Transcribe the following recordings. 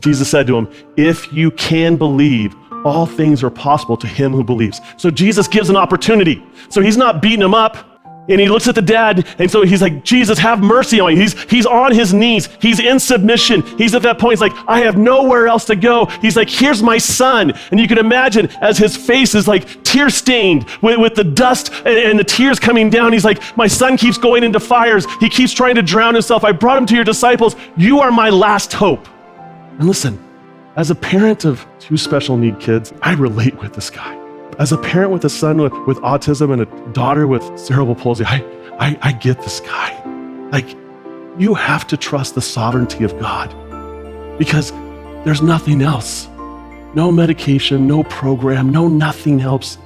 Jesus said to him, if you can believe, all things are possible to him who believes. So Jesus gives an opportunity. So he's not beating him up. And he looks at the dad, and so he's like, Jesus, have mercy on me. He's on his knees. He's in submission. He's at that point, he's like, I have nowhere else to go. He's like, here's my son. And you can imagine as his face is like tear-stained with the dust and the tears coming down. He's like, my son keeps going into fires. He keeps trying to drown himself. I brought him to your disciples. You are my last hope. And listen, as a parent of 2 special need kids, I relate with this guy. As a parent with a son with autism and a daughter with cerebral palsy, I get this guy. Like, you have to trust the sovereignty of God because there's nothing else. No medication, no program, no nothing helps.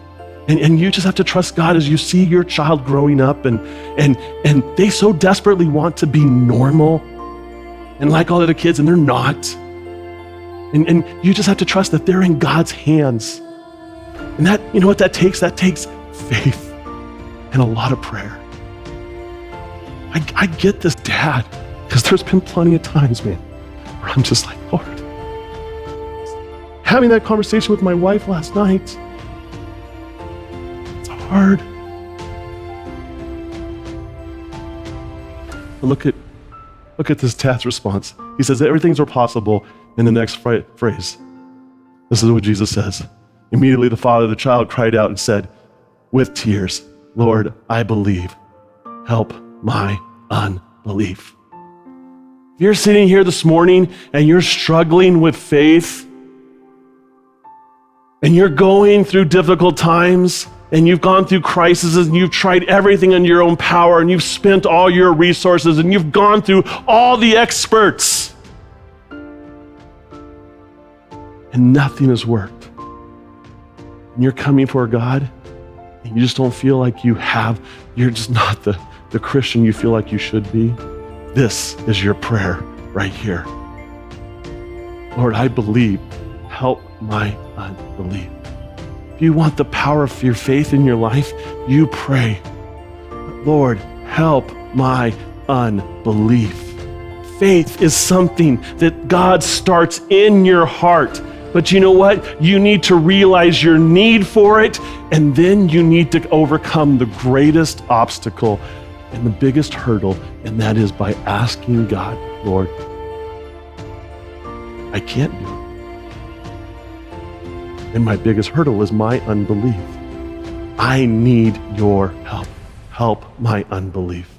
And you just have to trust God as you see your child growing up and they so desperately want to be normal and like all other kids, and they're not. And you just have to trust that they're in God's hands. And that, you know what that takes? That takes faith and a lot of prayer. I get this, Dad, because there's been plenty of times, man, where I'm just like, Lord. Having that conversation with my wife last night, it's hard. But look at this dad's response. He says, everything's possible in the next phrase. This is what Jesus says. Immediately the father of the child cried out and said, with tears, Lord, I believe. Help my unbelief. If you're sitting here this morning and you're struggling with faith, and you're going through difficult times, and you've gone through crises, and you've tried everything in your own power, and you've spent all your resources, and you've gone through all the experts, and nothing has worked. And you're coming for God, and you just don't feel like you're just not the Christian you feel like you should be. This is your prayer right here. Lord, I believe. Help my unbelief. If you want the power of your faith in your life, you pray, Lord, help my unbelief. Faith is something that God starts in your heart. But you know what? You need to realize your need for it, and then you need to overcome the greatest obstacle and the biggest hurdle, and that is by asking God, Lord, I can't do it. And my biggest hurdle is my unbelief. I need your help. Help my unbelief.